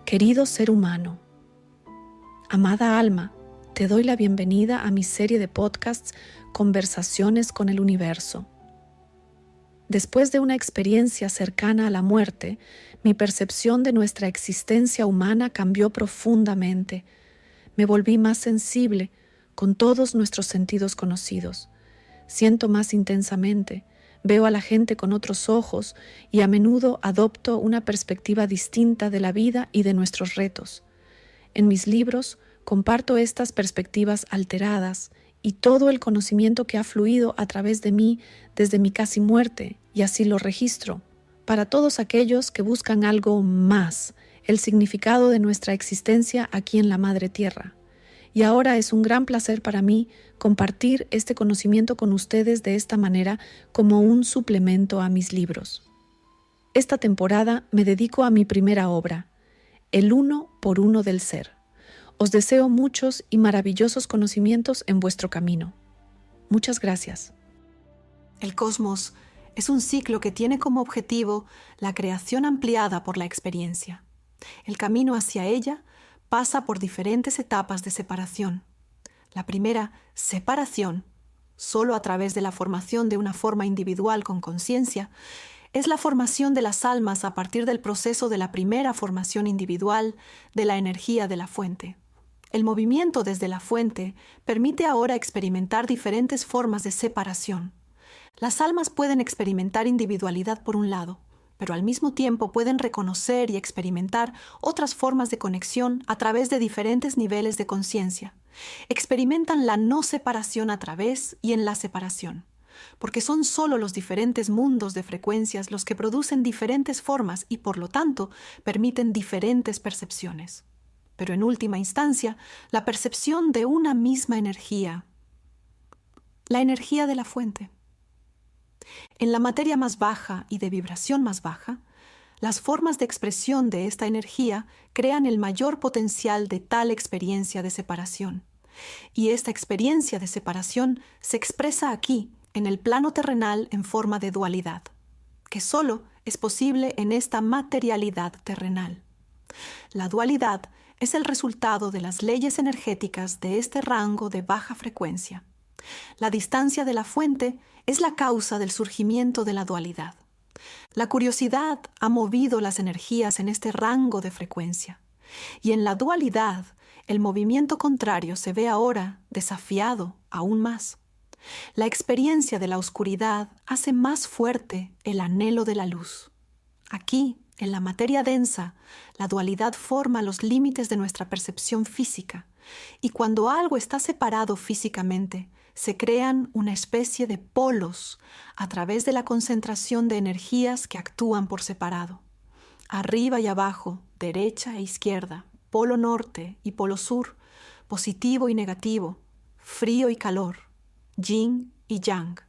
Querido ser humano, amada alma, te doy la bienvenida a mi serie de podcasts Conversaciones con el Universo. Después de una experiencia cercana a la muerte, mi percepción de nuestra existencia humana cambió profundamente. Me volví más sensible con todos nuestros sentidos conocidos. Siento más intensamente, veo a la gente con otros ojos y a menudo adopto una perspectiva distinta de la vida y de nuestros retos. En mis libros comparto estas perspectivas alteradas y todo el conocimiento que ha fluido a través de mí desde mi casi muerte, y así lo registro, para todos aquellos que buscan algo más, el significado de nuestra existencia aquí en la Madre Tierra. Y ahora es un gran placer para mí compartir este conocimiento con ustedes de esta manera como un suplemento a mis libros. Esta temporada me dedico a mi primera obra, El uno por uno del ser. Os deseo muchos y maravillosos conocimientos en vuestro camino. Muchas gracias. El cosmos es un ciclo que tiene como objetivo la creación ampliada por la experiencia. El camino hacia ella pasa por diferentes etapas de separación. La primera, separación, solo a través de la formación de una forma individual con conciencia, es la formación de las almas a partir del proceso de la primera formación individual de la energía de la fuente. El movimiento desde la fuente permite ahora experimentar diferentes formas de separación. Las almas pueden experimentar individualidad por un lado, pero al mismo tiempo pueden reconocer y experimentar otras formas de conexión a través de diferentes niveles de conciencia. Experimentan la no separación a través y en la separación, porque son solo los diferentes mundos de frecuencias los que producen diferentes formas y por lo tanto permiten diferentes percepciones. Pero en última instancia, la percepción de una misma energía, la energía de la fuente. En la materia más baja y de vibración más baja, las formas de expresión de esta energía crean el mayor potencial de tal experiencia de separación. Y esta experiencia de separación se expresa aquí, en el plano terrenal, en forma de dualidad, que solo es posible en esta materialidad terrenal. La dualidad es el resultado de las leyes energéticas de este rango de baja frecuencia. La distancia de la fuente es la causa del surgimiento de la dualidad. La curiosidad ha movido las energías en este rango de frecuencia. Y en la dualidad, el movimiento contrario se ve ahora desafiado aún más. La experiencia de la oscuridad hace más fuerte el anhelo de la luz. Aquí, en la materia densa, la dualidad forma los límites de nuestra percepción física, y cuando algo está separado físicamente, se crean una especie de polos a través de la concentración de energías que actúan por separado. Arriba y abajo, derecha e izquierda, polo norte y polo sur, positivo y negativo, frío y calor, yin y yang,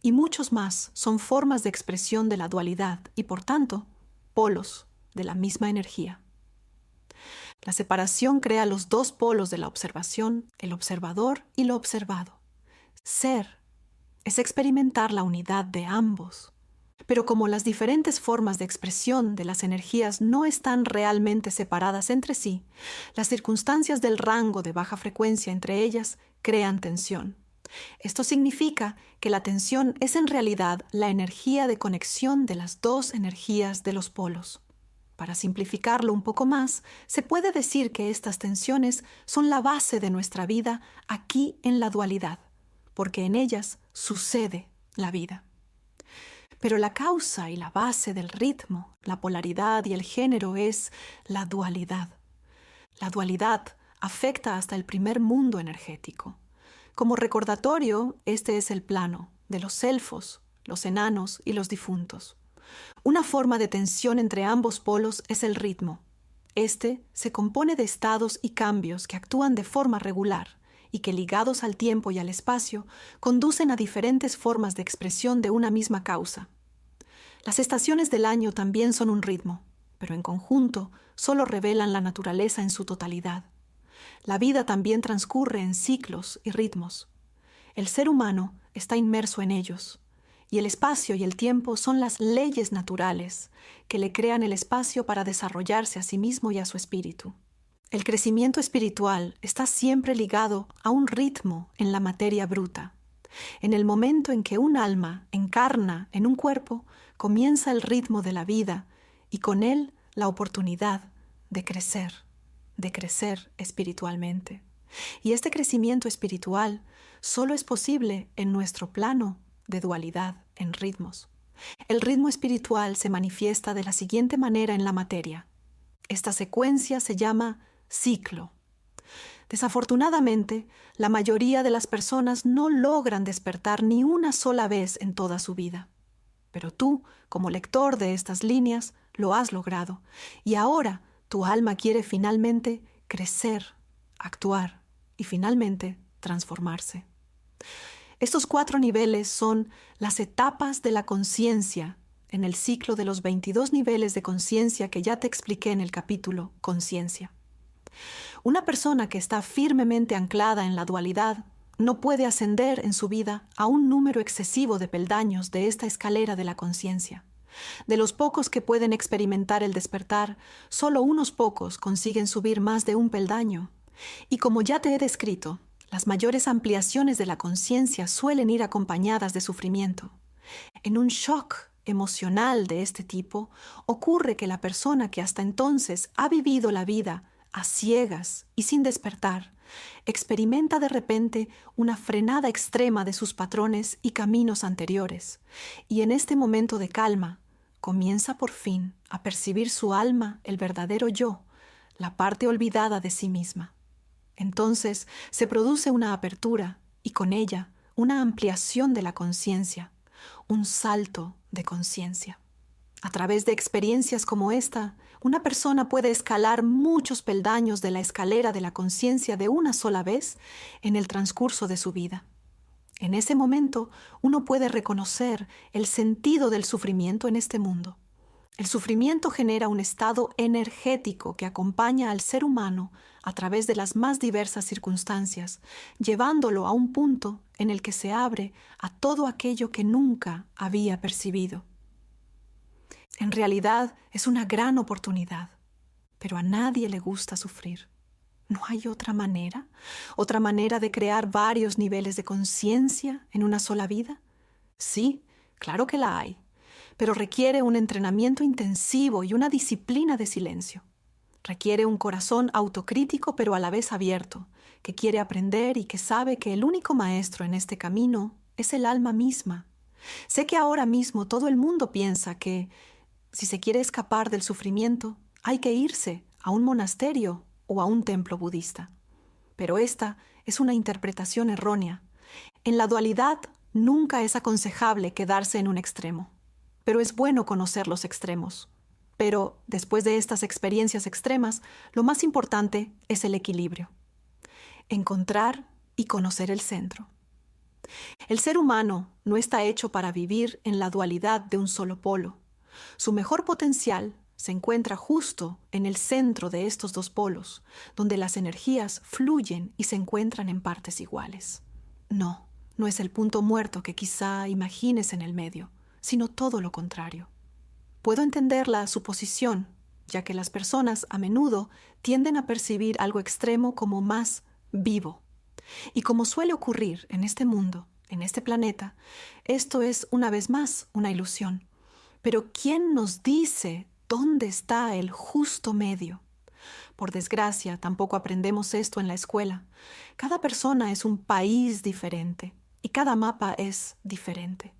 y muchos más son formas de expresión de la dualidad y, por tanto, polos de la misma energía. La separación crea los dos polos de la observación, el observador y lo observado. Ser es experimentar la unidad de ambos. Pero como las diferentes formas de expresión de las energías no están realmente separadas entre sí, las circunstancias del rango de baja frecuencia entre ellas crean tensión. Esto significa que la tensión es en realidad la energía de conexión de las dos energías de los polos. Para simplificarlo un poco más, se puede decir que estas tensiones son la base de nuestra vida aquí en la dualidad, porque en ellas sucede la vida. Pero la causa y la base del ritmo, la polaridad y el género es la dualidad. La dualidad afecta hasta el primer mundo energético. Como recordatorio, este es el plano de los elfos, los enanos y los difuntos. Una forma de tensión entre ambos polos es el ritmo. Este se compone de estados y cambios que actúan de forma regular y que, ligados al tiempo y al espacio, conducen a diferentes formas de expresión de una misma causa. Las estaciones del año también son un ritmo, pero en conjunto solo revelan la naturaleza en su totalidad. La vida también transcurre en ciclos y ritmos. El ser humano está inmerso en ellos, Y el espacio y el tiempo son las leyes naturales que le crean el espacio para desarrollarse a sí mismo y a su espíritu. El crecimiento espiritual está siempre ligado a un ritmo en la materia bruta. En el momento en que un alma encarna en un cuerpo, comienza el ritmo de la vida y con él la oportunidad de crecer espiritualmente. Y este crecimiento espiritual solo es posible en nuestro plano de dualidad en ritmos. El ritmo espiritual se manifiesta de la siguiente manera en la materia. Esta secuencia se llama ciclo. Desafortunadamente, la mayoría de las personas no logran despertar ni una sola vez en toda su vida. Pero tú, como lector de estas líneas, lo has logrado. Y ahora tu alma quiere finalmente crecer, actuar y finalmente transformarse. Estos 4 niveles son las etapas de la conciencia en el ciclo de los 22 niveles de conciencia que ya te expliqué en el capítulo Conciencia. Una persona que está firmemente anclada en la dualidad no puede ascender en su vida a un número excesivo de peldaños de esta escalera de la conciencia. De los pocos que pueden experimentar el despertar, solo unos pocos consiguen subir más de un peldaño. Y como ya te he descrito, las mayores ampliaciones de la conciencia suelen ir acompañadas de sufrimiento. En un shock emocional de este tipo, ocurre que la persona que hasta entonces ha vivido la vida a ciegas y sin despertar, experimenta de repente una frenada extrema de sus patrones y caminos anteriores, y en este momento de calma comienza por fin a percibir su alma, el verdadero yo, la parte olvidada de sí misma. Entonces se produce una apertura y con ella una ampliación de la conciencia, un salto de conciencia. A través de experiencias como esta, una persona puede escalar muchos peldaños de la escalera de la conciencia de una sola vez en el transcurso de su vida. En ese momento, uno puede reconocer el sentido del sufrimiento en este mundo. El sufrimiento genera un estado energético que acompaña al ser humano a través de las más diversas circunstancias, llevándolo a un punto en el que se abre a todo aquello que nunca había percibido. En realidad es una gran oportunidad, pero a nadie le gusta sufrir. ¿No hay otra manera? ¿Otra manera de crear varios niveles de conciencia en una sola vida? Sí, claro que la hay, pero requiere un entrenamiento intensivo y una disciplina de silencio. Requiere un corazón autocrítico pero a la vez abierto, que quiere aprender y que sabe que el único maestro en este camino es el alma misma. Sé que ahora mismo todo el mundo piensa que, si se quiere escapar del sufrimiento, hay que irse a un monasterio o a un templo budista. Pero esta es una interpretación errónea. En la dualidad nunca es aconsejable quedarse en un extremo, pero es bueno conocer los extremos. Pero después de estas experiencias extremas, lo más importante es el equilibrio. Encontrar y conocer el centro. El ser humano no está hecho para vivir en la dualidad de un solo polo. Su mejor potencial se encuentra justo en el centro de estos dos polos, donde las energías fluyen y se encuentran en partes iguales. No es el punto muerto que quizá imagines en el medio, sino todo lo contrario. Puedo entender la suposición, ya que las personas a menudo tienden a percibir algo extremo como más vivo. Y como suele ocurrir en este mundo, en este planeta, esto es una vez más una ilusión. Pero ¿quién nos dice dónde está el justo medio? Por desgracia, tampoco aprendemos esto en la escuela. Cada persona es un país diferente y cada mapa es diferente.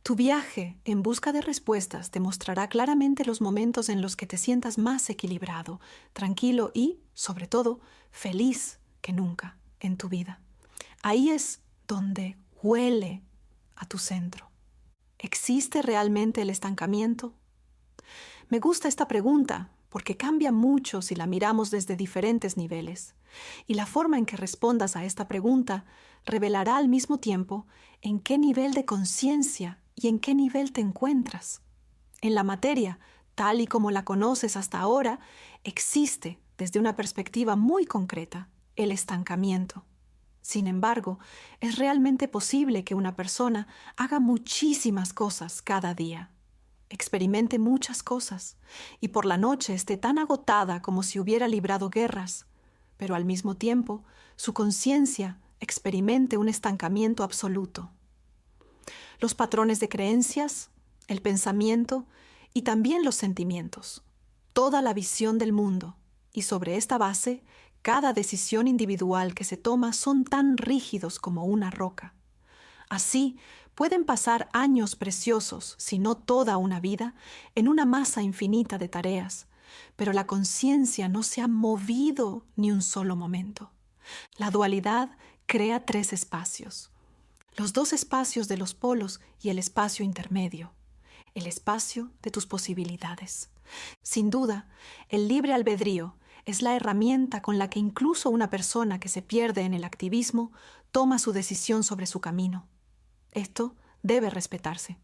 Tu viaje en busca de respuestas te mostrará claramente los momentos en los que te sientas más equilibrado, tranquilo y, sobre todo, feliz que nunca en tu vida. Ahí es donde huele a tu centro. ¿Existe realmente el estancamiento? Me gusta esta pregunta porque cambia mucho si la miramos desde diferentes niveles. Y la forma en que respondas a esta pregunta revelará al mismo tiempo en qué nivel de conciencia y en qué nivel te encuentras. En la materia, tal y como la conoces hasta ahora, existe, desde una perspectiva muy concreta, el estancamiento. Sin embargo, es realmente posible que una persona haga muchísimas cosas cada día, experimente muchas cosas y por la noche esté tan agotada como si hubiera librado guerras, pero al mismo tiempo su conciencia experimente un estancamiento absoluto. Los patrones de creencias, el pensamiento y también los sentimientos, toda la visión del mundo, y sobre esta base, cada decisión individual que se toma son tan rígidos como una roca. Así, pueden pasar años preciosos, si no toda una vida, en una masa infinita de tareas, pero la conciencia no se ha movido ni un solo momento. La dualidad crea 3 espacios: los 2 espacios de los polos y el espacio intermedio, el espacio de tus posibilidades. Sin duda, el libre albedrío es la herramienta con la que incluso una persona que se pierde en el activismo toma su decisión sobre su camino. Esto debe respetarse.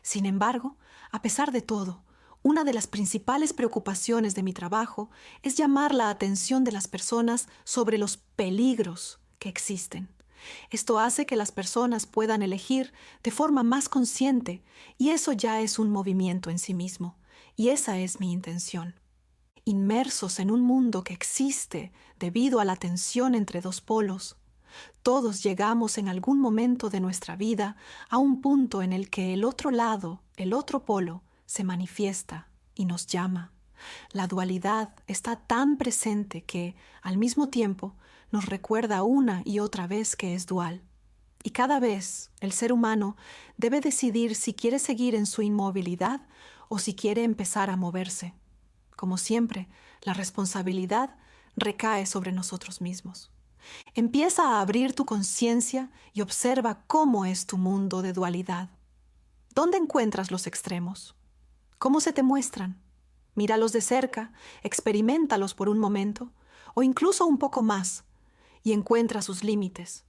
Sin embargo, a pesar de todo, una de las principales preocupaciones de mi trabajo es llamar la atención de las personas sobre los peligros que existen. Esto hace que las personas puedan elegir de forma más consciente, y eso ya es un movimiento en sí mismo, y esa es mi intención. Inmersos en un mundo que existe debido a la tensión entre 2 polos, todos llegamos en algún momento de nuestra vida a un punto en el que el otro lado, el otro polo, se manifiesta y nos llama. La dualidad está tan presente que, al mismo tiempo, nos recuerda una y otra vez que es dual. Y cada vez el ser humano debe decidir si quiere seguir en su inmovilidad o si quiere empezar a moverse. Como siempre, la responsabilidad recae sobre nosotros mismos. Empieza a abrir tu conciencia y observa cómo es tu mundo de dualidad. ¿Dónde encuentras los extremos? ¿Cómo se te muestran? Míralos de cerca, experimentalos por un momento, o incluso un poco más, y encuentra sus límites.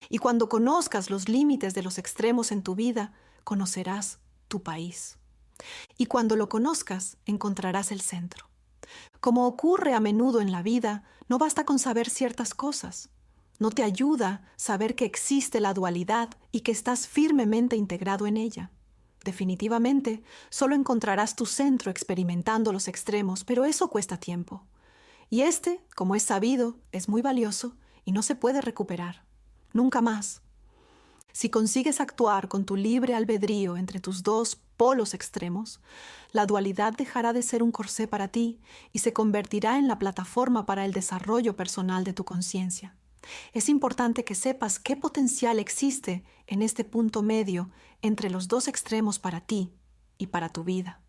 Y cuando conozcas los límites de los extremos en tu vida, conocerás tu país. Y cuando lo conozcas, encontrarás el centro. Como ocurre a menudo en la vida, no basta con saber ciertas cosas. No te ayuda saber que existe la dualidad y que estás firmemente integrado en ella. Definitivamente, solo encontrarás tu centro experimentando los extremos, pero eso cuesta tiempo. Y como es sabido, es muy valioso y no se puede recuperar. Nunca más. Si consigues actuar con tu libre albedrío entre tus 2 polos extremos, la dualidad dejará de ser un corsé para ti y se convertirá en la plataforma para el desarrollo personal de tu conciencia. Es importante que sepas qué potencial existe en este punto medio entre los 2 extremos para ti y para tu vida.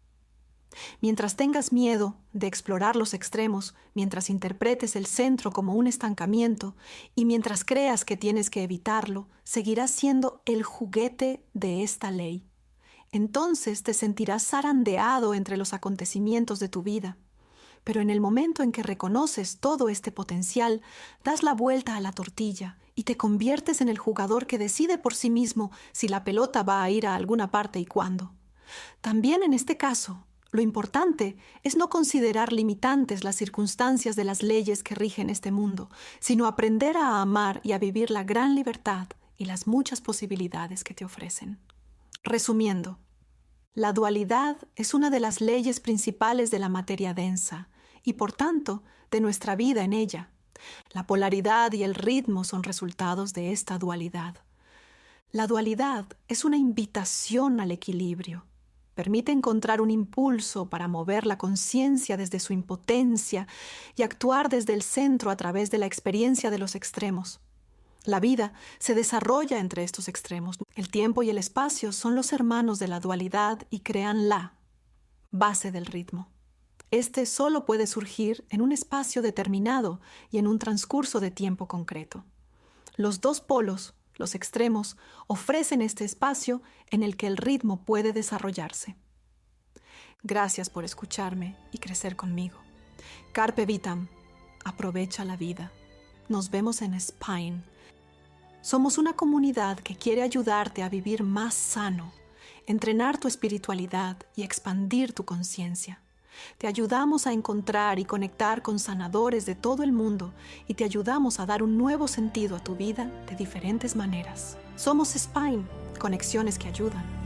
Mientras tengas miedo de explorar los extremos, mientras interpretes el centro como un estancamiento y mientras creas que tienes que evitarlo, seguirás siendo el juguete de esta ley. Entonces te sentirás zarandeado entre los acontecimientos de tu vida. Pero en el momento en que reconoces todo este potencial, das la vuelta a la tortilla y te conviertes en el jugador que decide por sí mismo si la pelota va a ir a alguna parte y cuándo. También en este caso, lo importante es no considerar limitantes las circunstancias de las leyes que rigen este mundo, sino aprender a amar y a vivir la gran libertad y las muchas posibilidades que te ofrecen. Resumiendo, la dualidad es una de las leyes principales de la materia densa y, por tanto, de nuestra vida en ella. La polaridad y el ritmo son resultados de esta dualidad. La dualidad es una invitación al equilibrio. Permite encontrar un impulso para mover la conciencia desde su impotencia y actuar desde el centro a través de la experiencia de los extremos. La vida se desarrolla entre estos extremos. El tiempo y el espacio son los hermanos de la dualidad y crean la base del ritmo. Solo puede surgir en un espacio determinado y en un transcurso de tiempo concreto. Los 2 polos, los extremos, ofrecen este espacio en el que el ritmo puede desarrollarse. Gracias por escucharme y crecer conmigo. Carpe Vitam. Aprovecha la vida. Nos vemos en Spine. Somos una comunidad que quiere ayudarte a vivir más sano, entrenar tu espiritualidad y expandir tu conciencia. Te ayudamos a encontrar y conectar con sanadores de todo el mundo y te ayudamos a dar un nuevo sentido a tu vida de diferentes maneras. Somos Spine, conexiones que ayudan.